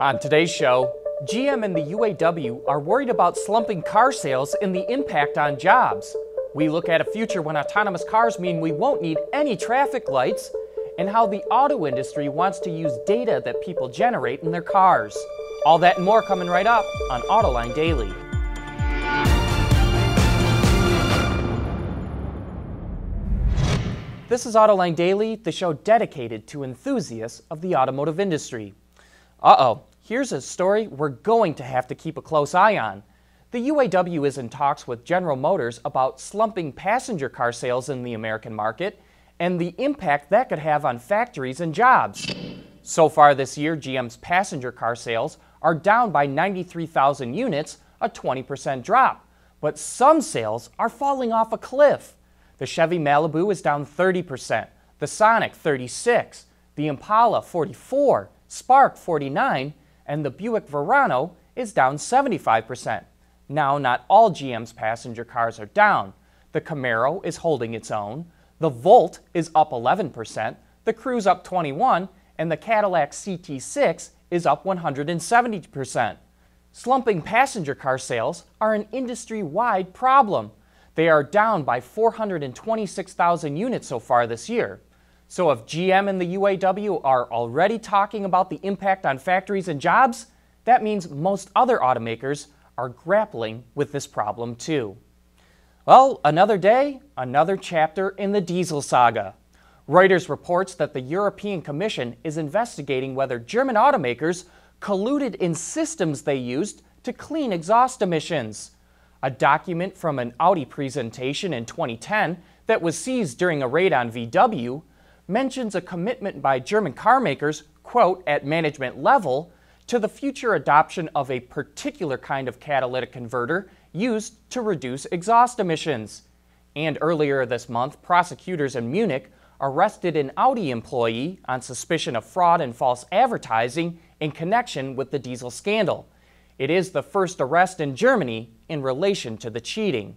On today's show, GM and the UAW are worried about slumping car sales and the impact on jobs. We look at a future when autonomous cars mean we won't need any traffic lights, and how the auto industry wants to use data that people generate in their cars. All that and more coming right up on Autoline Daily. This is Autoline Daily, the show dedicated to enthusiasts of the automotive industry. Here's a story we're going to have to keep a close eye on. The UAW is in talks with General Motors about slumping passenger car sales in the American market and the impact that could have on factories and jobs. So far this year, GM's passenger car sales are down by 93,000 units, a 20% drop. But some sales are falling off a cliff. The Chevy Malibu is down 30%, the Sonic 36%, the Impala 44%, Spark 49%, and the Buick Verano is down 75%. Now, not all GM's passenger cars are down. The Camaro is holding its own, the Volt is up 11%, the Cruze up 21%, and the Cadillac CT6 is up 170%. Slumping passenger car sales are an industry-wide problem. They are down by 426,000 units so far this year. So if GM and the UAW are already talking about the impact on factories and jobs, that means most other automakers are grappling with this problem too. Well, another day, another chapter in the diesel saga. Reuters reports that the European Commission is investigating whether German automakers colluded in systems they used to clean exhaust emissions. A document from an Audi presentation in 2010 that was seized during a raid on VW mentions a commitment by German car makers, quote, at management level, to the future adoption of a particular kind of catalytic converter used to reduce exhaust emissions. And earlier this month, prosecutors in Munich arrested an Audi employee on suspicion of fraud and false advertising in connection with the diesel scandal. It is the first arrest in Germany in relation to the cheating.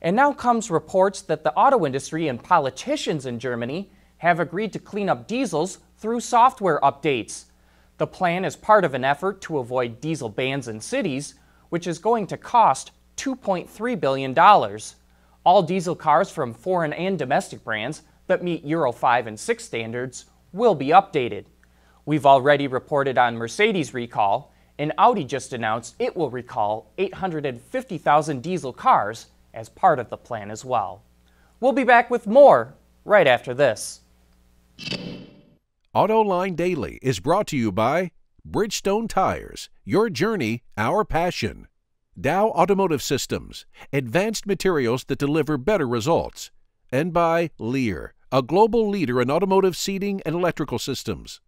And now comes reports that the auto industry and politicians in Germany have agreed to clean up diesels through software updates. The plan is part of an effort to avoid diesel bans in cities, which is going to cost $2.3 billion. All diesel cars from foreign and domestic brands that meet Euro 5 and 6 standards will be updated. We've already reported on Mercedes recall, and Audi just announced it will recall 850,000 diesel cars as part of the plan as well. We'll be back with more right after this. Autoline Daily is brought to you by Bridgestone Tires, your journey, our passion. Dow Automotive Systems, advanced materials that deliver better results. And by Lear, a global leader in automotive seating and electrical systems.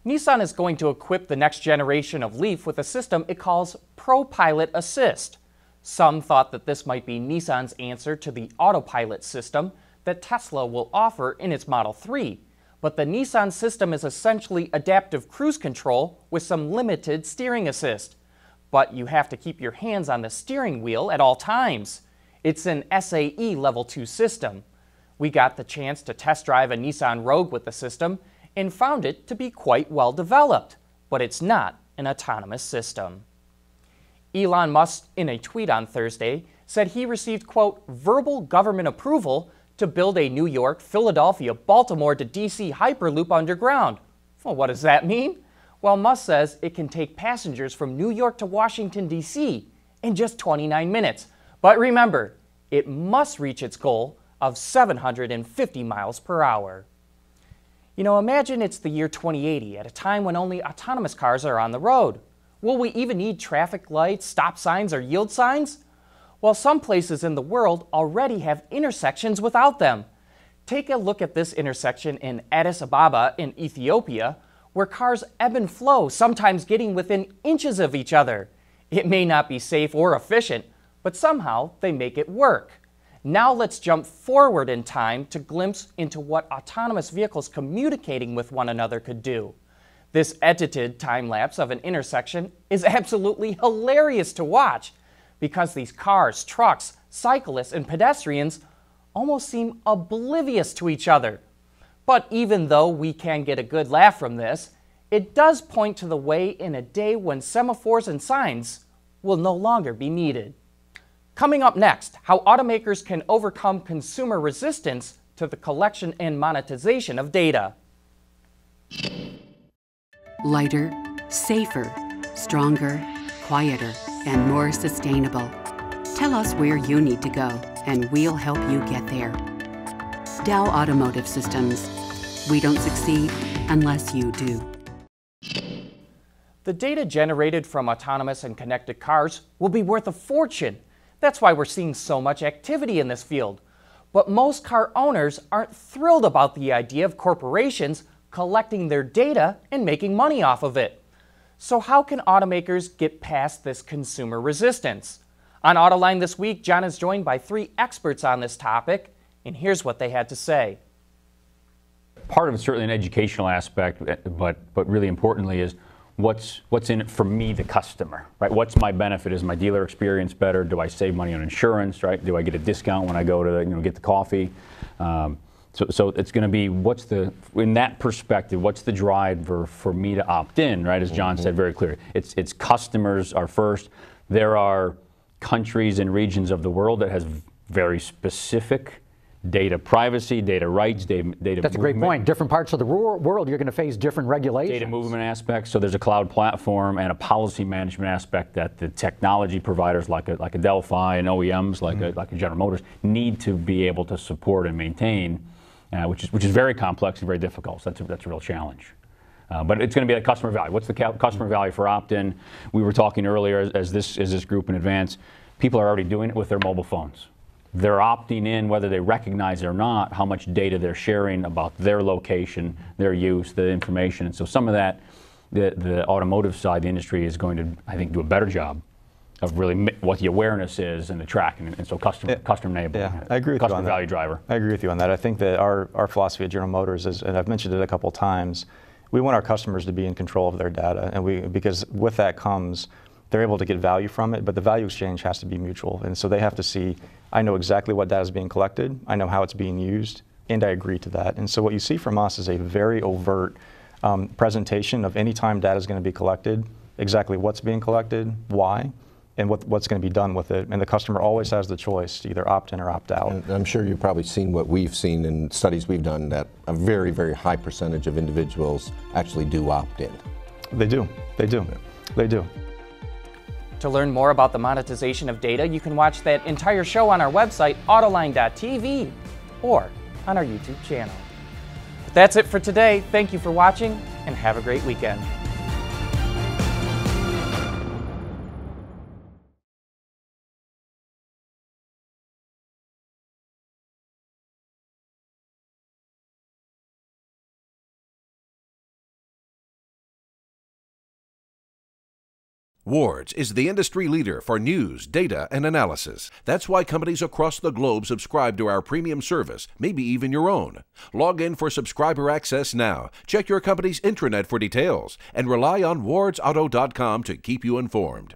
Nissan is going to equip the next generation of Leaf with a system it calls ProPILOT Assist. Some thought that this might be Nissan's answer to the Autopilot system that Tesla will offer in its Model 3. But the Nissan system is essentially adaptive cruise control with some limited steering assist. But you have to keep your hands on the steering wheel at all times. It's an SAE Level 2 system. We got the chance to test drive a Nissan Rogue with the system and found it to be quite well developed, but it's not an autonomous system. Elon Musk, in a tweet on Thursday, said he received, quote, verbal government approval to build a New York, Philadelphia, Baltimore to DC Hyperloop underground. Well, what does that mean? Well, Musk says it can take passengers from New York to Washington, D.C. in just 29 minutes. But remember, it must reach its goal of 750 miles per hour. You know, imagine it's the year 2080 at a time when only autonomous cars are on the road. Will we even need traffic lights, stop signs, or yield signs? Well, some places in the world already have intersections without them. Take a look at this intersection in Addis Ababa in Ethiopia, where cars ebb and flow, sometimes getting within inches of each other. It may not be safe or efficient, but somehow they make it work. Now let's jump forward in time to glimpse into what autonomous vehicles communicating with one another could do. This edited time-lapse of an intersection is absolutely hilarious to watch because these cars, trucks, cyclists, and pedestrians almost seem oblivious to each other. But even though we can get a good laugh from this, it does point to the way in a day when semaphores and signs will no longer be needed. Coming up next, how automakers can overcome consumer resistance to the collection and monetization of data. Lighter, safer, stronger, quieter, and more sustainable. Tell us where you need to go, and we'll help you get there. Dow Automotive Systems. We don't succeed unless you do. The data generated from autonomous and connected cars will be worth a fortune. That's why we're seeing so much activity in this field. But most car owners aren't thrilled about the idea of corporations collecting their data and making money off of it. So how can automakers get past this consumer resistance? On Autoline this week, John is joined by 3 experts on this topic, and here's what they had to say. Part of it's certainly an educational aspect, but really importantly is what's in it for me, the customer, right? What's my benefit? Is my dealer experience better? Do I save money on insurance, right? Do I get a discount when I go to get the coffee? So it's going to be in that perspective, what's the driver for me to opt in, right? As John said very clearly, it's customers are first. There are countries and regions of the world that has very specific data privacy, data rights, data That's a great point. Different parts of the world, you're going to face different regulations. Data movement aspects. So there's a cloud platform and a policy management aspect that the technology providers like a Delphi and OEMs like a General Motors need to be able to support and maintain, which is very complex and very difficult. So that's a real challenge. But it's going to be a customer value. What's the customer value for opt-in? We were talking earlier as this group in advance. People are already doing it with their mobile phones. They're opting in, whether they recognize it or not, how much data they're sharing about their location, their use, the information. And so some of that, the automotive side, the industry is going to, I think, do a better job of really what the awareness is and the tracking. And so customer enablement. Yeah, I agree with you on that. Customer value driver. I agree with you on that. I think that our philosophy at General Motors is, and I've mentioned it a couple of times, we want our customers to be in control of their data, and because with that comes, they're able to get value from it, but the value exchange has to be mutual. And so they have to see, I know exactly what data is being collected, I know how it's being used, and I agree to that. And so what you see from us is a very overt presentation of any time data is going to be collected, exactly what's being collected, why, and what's going to be done with it. And the customer always has the choice to either opt in or opt out. And I'm sure you've probably seen what we've seen in studies we've done, that a very, very high percentage of individuals actually do opt in. They do. They do. They do. To learn more about the monetization of data, you can watch that entire show on our website, Autoline.tv, or on our YouTube channel. But that's it for today. Thank you for watching, and have a great weekend. Wards is the industry leader for news, data, and analysis. That's why companies across the globe subscribe to our premium service, maybe even your own. Log in for subscriber access now. Check your company's intranet for details, and rely on wardsauto.com to keep you informed.